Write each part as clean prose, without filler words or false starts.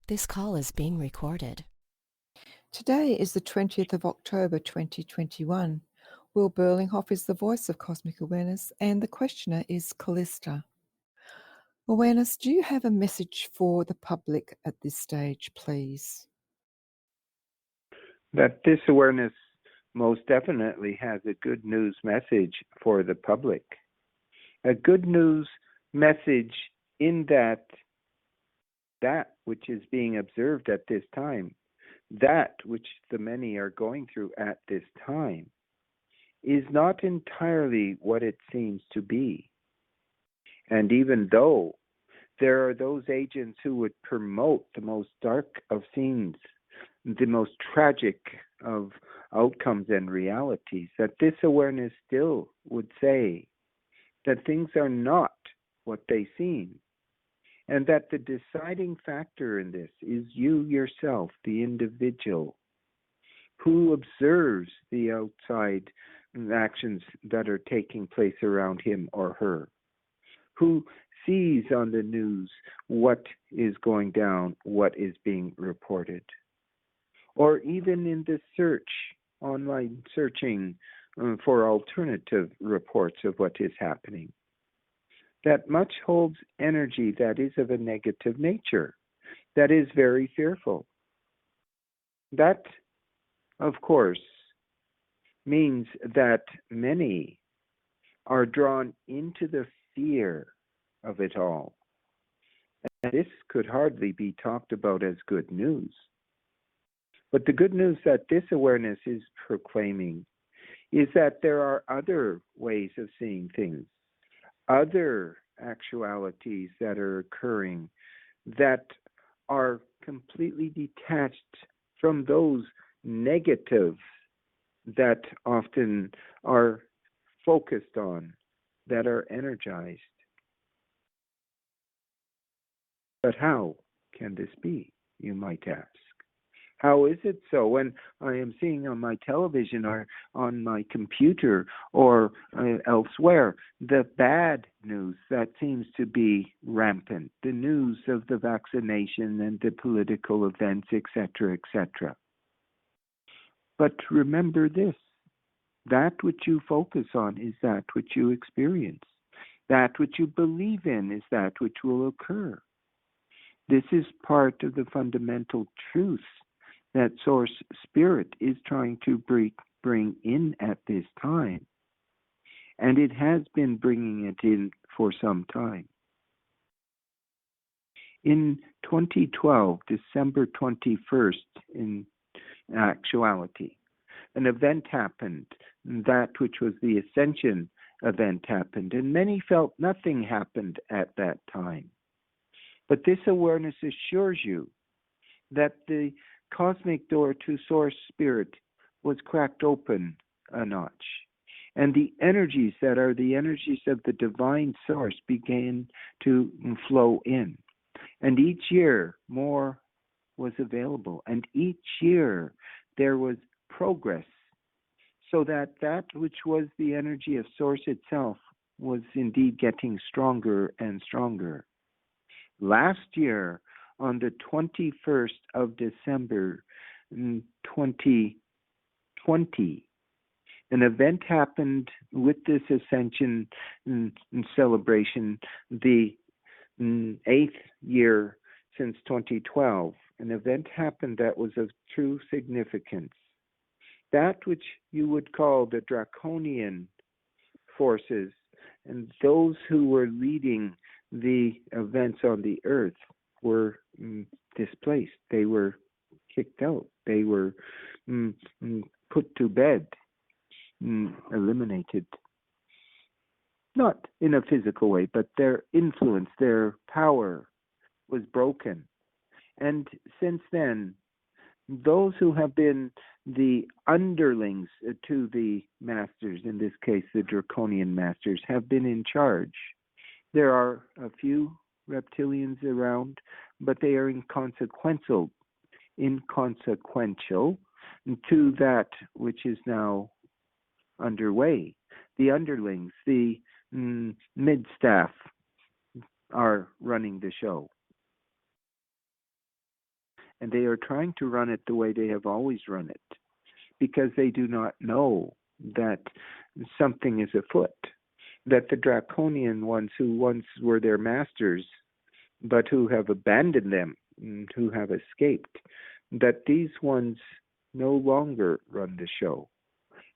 This call is being recorded. Today is the 20th of October 2021. Will Berlinghoff is the voice of Cosmic Awareness, and the questioner is Callista. Awareness, do you have a message for the public at this stage, please? That this awareness most definitely has a good news message for the public. A good news message in that which is being observed at this time, that which the many are going through at this time, is not entirely what it seems to be. And even though there are those agents who would promote the most dark of scenes, the most tragic of outcomes and realities, that this awareness still would say that things are not what they seem, and that the deciding factor in this is you yourself, the individual, who observes the outside actions that are taking place around him or her, who sees on the news what is going down, what is being reported, or even in the online searching for alternative reports of what is happening. That much holds energy that is of a negative nature, that is very fearful. That, of course, means that many are drawn into the fear of it all. And this could hardly be talked about as good news. But the good news that this awareness is proclaiming is that there are other ways of seeing things, other actualities that are occurring that are completely detached from those negatives that often are focused on, that are energized. But how can this be, you might ask? How is it so when I am seeing on my television or on my computer or elsewhere the bad news that seems to be rampant, the news of the vaccination and the political events, etc., etc.? But remember this, that which you focus on is that which you experience. That which you believe in is that which will occur. This is part of the fundamental truth that Source Spirit is trying to bring in at this time. And it has been bringing it in for some time. In 2012, December 21st, in actuality, an event happened, that which was the Ascension event happened, and many felt nothing happened at that time. But this awareness assures you that the cosmic door to Source Spirit was cracked open a notch, and the energies that are the energies of the divine source began to flow in. And each year more was available, and each year there was progress, so that which was the energy of Source itself was indeed getting stronger and stronger. Last year, on the 21st of December 2020, an event happened with this ascension celebration, the 8th year since 2012. An event happened that was of true significance. That which you would call the draconian forces and those who were leading the events on the earth were displaced. They were kicked out. They were put to bed, eliminated. Not in a physical way, but their influence, their power was broken. And since then, those who have been the underlings to the masters, in this case the draconian masters, have been in charge. There are a few reptilians around, but they are inconsequential to that which is now underway. The underlings, the mid-staff, are running the show. And they are trying to run it the way they have always run it, because they do not know that something is afoot, that the draconian ones who once were their masters, but who have abandoned them, who have escaped, that these ones no longer run the show.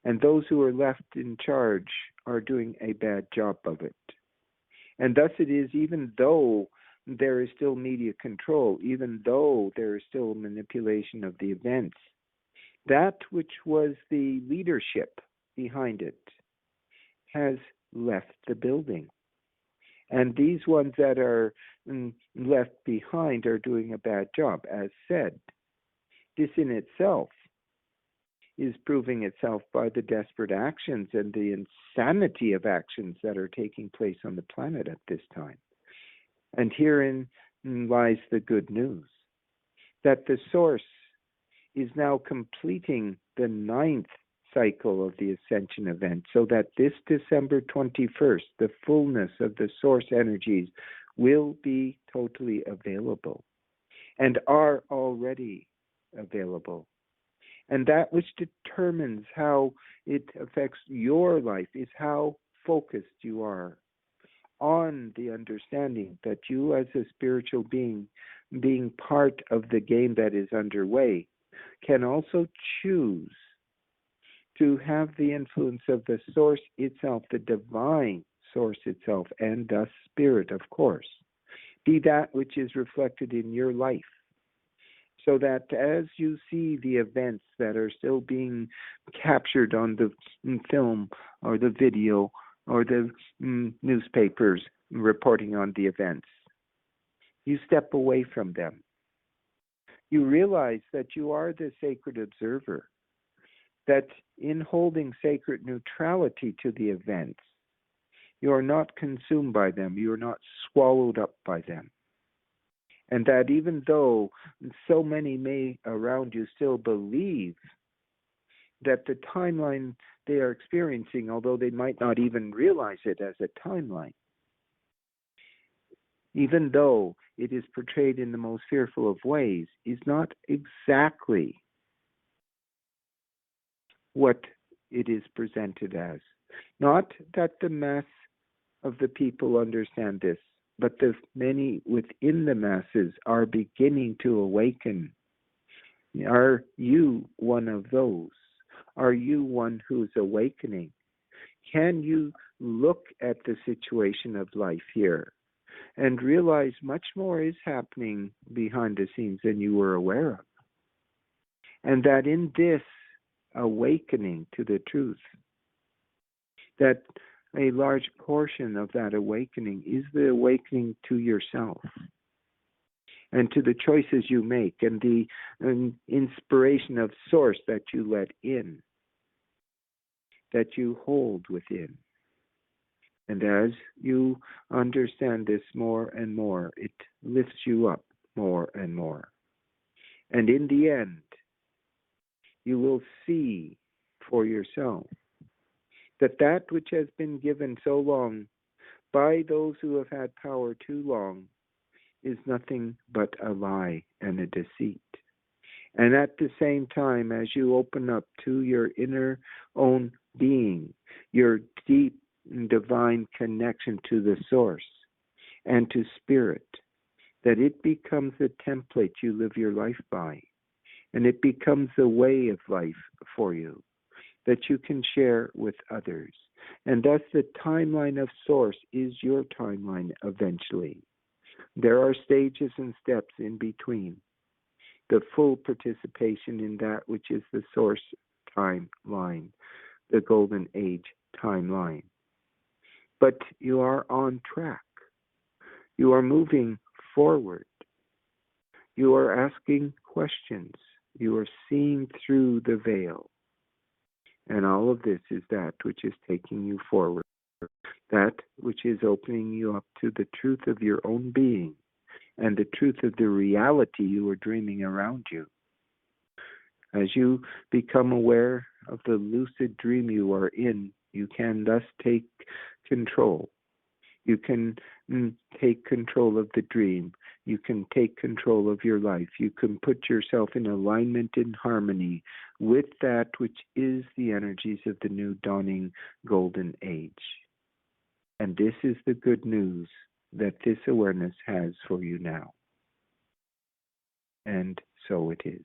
And those who are left in charge are doing a bad job of it. And thus it is, even though there is still media control, even though there is still manipulation of the events, that which was the leadership behind it has left the building. And these ones that are left behind are doing a bad job. As said, this in itself is proving itself by the desperate actions and the insanity of actions that are taking place on the planet at this time. And herein lies the good news, that the Source is now completing the 9th cycle of the Ascension event, so that this December 21st, the fullness of the Source energies will be totally available and are already available. And that which determines how it affects your life is how focused you are on the understanding that you, as a spiritual being part of the game that is underway, can also choose to have the influence of the Source itself, the divine Source itself, and thus Spirit, of course, be that which is reflected in your life. So that as you see the events that are still being captured on the film or the video or the newspapers reporting on the events, you step away from them. You realize that you are the sacred observer, that in holding sacred neutrality to the events, you are not consumed by them, you are not swallowed up by them. And that even though so many may around you still believe that the timeline they are experiencing, although they might not even realize it as a timeline, even though it is portrayed in the most fearful of ways, is not exactly what it is presented as. Not that the mass of the people understand this, but the many within the masses are beginning to awaken. Are you one of those? Are you one who's awakening? Can you look at the situation of life here and realize much more is happening behind the scenes than you were aware of? And that in this awakening to the truth, that a large portion of that awakening is the awakening to yourself and to the choices you make and the inspiration of Source that you let in, that you hold within. And as you understand this more and more, it lifts you up more and more. And in the end, you will see for yourself that which has been given so long by those who have had power too long is nothing but a lie and a deceit. And at the same time, as you open up to your inner own being, your deep divine connection to the Source and to Spirit, that it becomes the template you live your life by, and it becomes the way of life for you that you can share with others. And thus the timeline of Source is your timeline eventually. There are stages and steps in between the full participation in that which is the Source timeline, the Golden Age timeline. But you are on track. You are moving forward. You are asking questions. You are seeing through the veil. And all of this is that which is taking you forward, that which is opening you up to the truth of your own being and the truth of the reality you are dreaming around you. As you become aware of the lucid dream you are in, you can thus take control. You can take control of the dream. You can take control of your life. You can put yourself in alignment and harmony with that which is the energies of the new dawning golden age. And this is the good news that this awareness has for you now. And so it is.